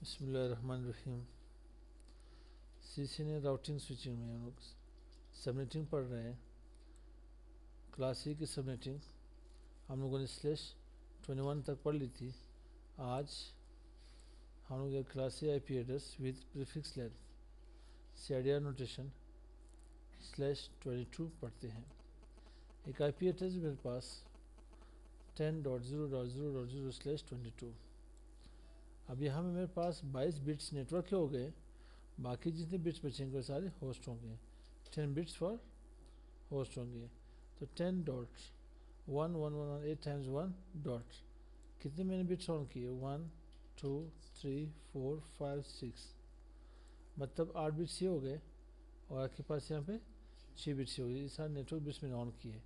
بسم اللہ الرحمن الرحیم. سی سی نے راؤٹنگ سوئچنگ میں ہم لوگ سبنیٹنگ پڑھ رہے ہیں. کلاس سی کی سبنیٹنگ ہم لوگوں نے /21 تک پڑھ لی تھی. آج ہم لوگ class C I P address with prefix length C I D R notation /22 پڑھتے ہیں. ایک آئی پی ایڈریس میرے پاس 10.0.0.0/22. اب یہاں میں میرے پاس 22 بٹس نیٹ ورک کے ہو گئے. باقی جتنے بٹس بچیں گے وہ سارے ہوسٹ ہوں گے. 10 بٹس فار ہوسٹ ہوں گے. تو 10.1118 ٹائمز 1 ڈاٹ کتنے میں نے بٹس آن کیے 1 2 3 4 5 6 مطلب 8 بٹس یہ ہو گئے اور آپ کے پاس یہاں پہ 6 بٹس ہو گئے. یہ سارے نیٹ ورک بٹس میں نے آن کیے.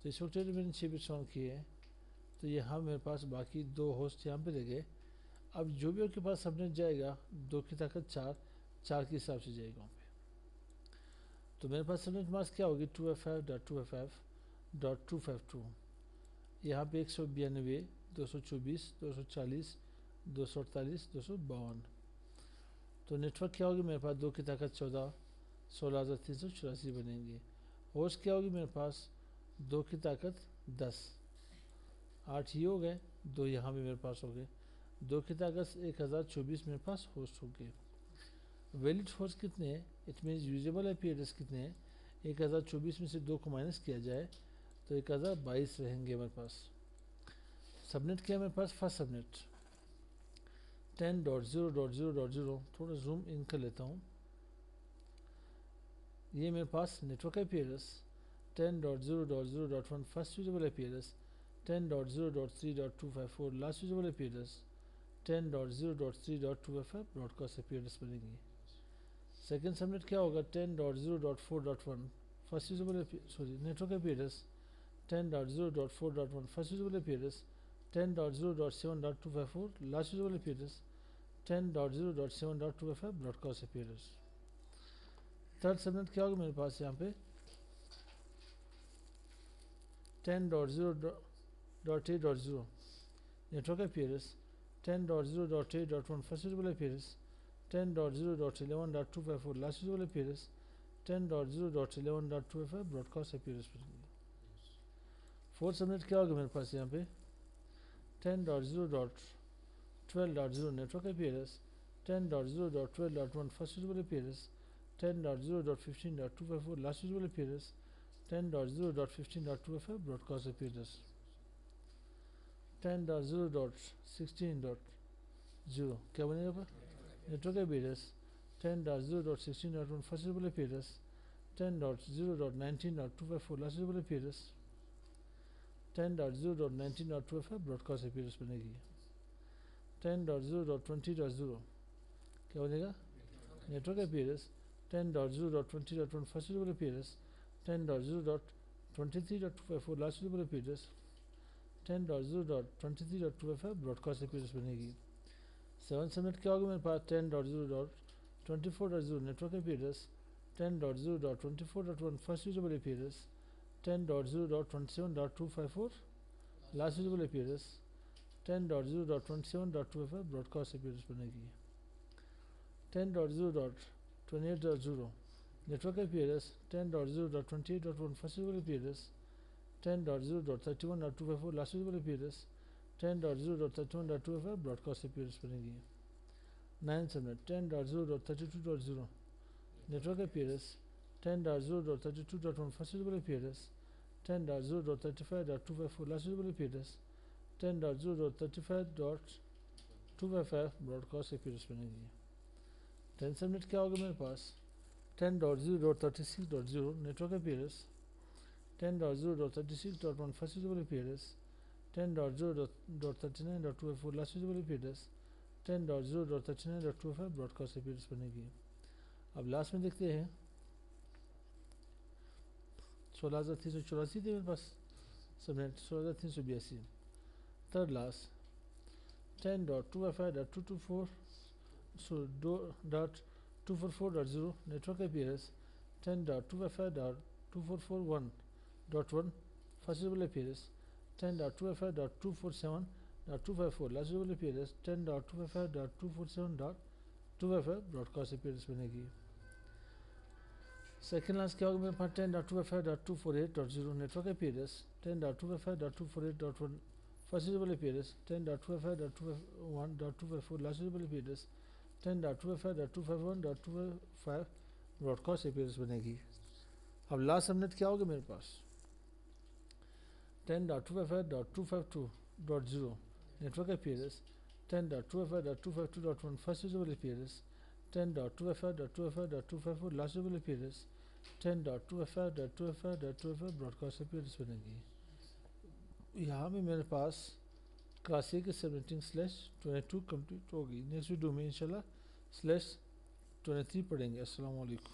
تو اس وقت میں نے 6 بٹس آن کیے ہیں تو یہاں میرے پاس باقی 2 ہوسٹ یہاں پہ رہ گئے. اب جو بھی آپ کے پاس سبنیٹ جائے گا 2 کی طاقت 4 کے حساب سے جائے گا وہاں پہ. تو میرے پاس سبنیٹ ماسک کیا ہوگی 2FF.2FF.252. یہاں پہ 192 224 240 248 252. تو نیٹ ورک کیا ہوگی میرے پاس 2 کی طاقت 14 16,384 بنیں گے. ہوسٹ کیا ہوگی میرے پاس 2 کی طاقت 10 8 یہ ہو گئے 2 یہاں بھی میرے پاس ہو گئے 2 کی طاقت 1024 میرے پاس ہوسٹ ہو گئے. ویلڈ ہوسٹ کتنے ہیں it means usable I P address کتنے ہیں 1024 میں سے 2 کو مائنس کیا جائے تو 1022 رہیں گے میرے پاس. سبنیٹ کیا میرے پاس فرسٹ سبنیٹ 10.0.0.0 تھوڑا زوم ان کر لیتا ہوں. یہ میرے پاس نیٹ ورک آئی پی ایڈریس 10.0.0.1 فرسٹ یوزیبل آئی پی ایڈریس 10.0.3.254 لاسٹ یوزیبل آئی پی ایڈریس 10.0.3.2FF براڈ کاسٹ آئی پی ایڈریس بنے گی. سیکنڈ سبنیٹ کیا ہوگا 10.0.4.1 فرسٹ یوزیبل نیٹ ورک آئی پی ایڈریس 10.0.4.1 فرسٹ یوزیبل آئی پی ایڈریس 10.0.7.254 لاسٹ یوزیبل آئی پی ایڈریس 10.0.7.2FF براڈ کاسٹ آئی پی ایڈریس. تھرڈ سبنیٹ کیا ہوگا میرے پاس یہاں پہ 10.0.8.0 نیٹ ورک آئی پی ایڈریس 10.0.8.1 فرسٹ یوزیبل آئی پی ایڈریس 10.0.11.254 لاسٹ یوزیبل آئی پی ایڈریس 10.0.11.2FF براڈ کاسٹ آئی پی ایڈریس. فورتھ سبنیٹ کیا ہوگا میرے پاس یہاں پہ 10.0.12.0 نیٹ ورک آئی پی ایڈریس 10.0.12.1 فرسٹ یوزیبل آئی پی ایڈریس 10.0.15.254 لاسٹ یوزیبل آئی پی ایڈریس 10.0.15.2FF براڈ کاسٹ آئی پی ایڈریس. 10.0.16.0 کیا بنے گا نیٹ ورک آئی پی ایڈریس 10.0.16.1 فرسٹ یوزیبل آئی پی ایڈریس 10.0.19.254 لاسٹ یوزیبل آئی پی ایڈریس 10.0.19.2FF براڈ کاسٹ آئی پی ایڈریس بنے گی. 10.0.20.0 کیا بنے گا نیٹ ورک آئی پی ایڈریس 10.0.20.1 فرسٹ یوزیبل آئی پی ایڈریس 10.0.23.254 لاسٹ یوزیبل آئی پی ایڈریس 10.0.23.2FF براڈ کاسٹ آئی پی ایڈریس بنے گی. 7 سبنیٹ کیا ہوگا میرے پاس 10.0.24.0 نیٹ ورک آئی پی ایڈریس 10.0.24.1 فرسٹ یوزیبل آئی پی ایڈریس 10.0.27.254 لاسٹ یوزیبل آئی پی ایڈریس 10.0.27.2FF براڈ کاسٹ آئی پی ایڈریس بنے گی. 10.0.28.0 نیٹ ورک آئی پی ایڈریس 10.0.28.1 فرسٹ یوزیبل آئی پی address 10.0.31.254 last usable آئی پی address 10.0.31.2FF broadcast آئی پی address بنے گی. 9 سبنیٹ 10.0.32.0 نیٹ ورک آئی پی ایڈریس 10.0.32.1 فرسٹ یوزیبل آئی پی address 10.0.35.254 last usable آئی پی address 10.0.35.2FF broadcast آئی پی address بنے گی. 10 subnet کیا ہوگا میرے پاس 10.0.36.0 نیٹ ورک آئی پی ایڈریس 10.0.36.1 فرسٹ یوزیبل آئی پی address 10.0.39.254 last usable آئی پی address 10.0.39.2FF broadcast آئی پی address بنے گی. اب لاسٹ میں دیکھتے ہیں 16,384 تھے میرے پاس subnet 16,382. Third last 10.2FI.244.0 network آئی پی ایڈریس 10.2FI.2441.1 فرسٹ یوزیبل آئی پی address 10.2FI.247 10.254 last usable IP address 10.255.247.255 broadcast IP address بنے گی. سیکنڈ لائنس کیا ہوگا میرے پاس 10.255.248.0 network IP address 10.255.248.1 first usable IP address 10.255.251.254 last usable IP address 10.255.251.255 broadcast IP address بنے گی. اب last سب net کیا ہوگا میرے پاس 10.255.252.0 network IP address 10.255.252.1 first usable IP address 10.255.255.254 last usable IP address 10.255.255.255 broadcast IP address بنے گی. یہاں میں میرے پاس کلاس A کی سبنیٹنگ/22 کمپلیٹ ہوگی. نیکسٹ ویڈیو میں انشاءاللہ /23 پڑھیں گے. السلام علیکم.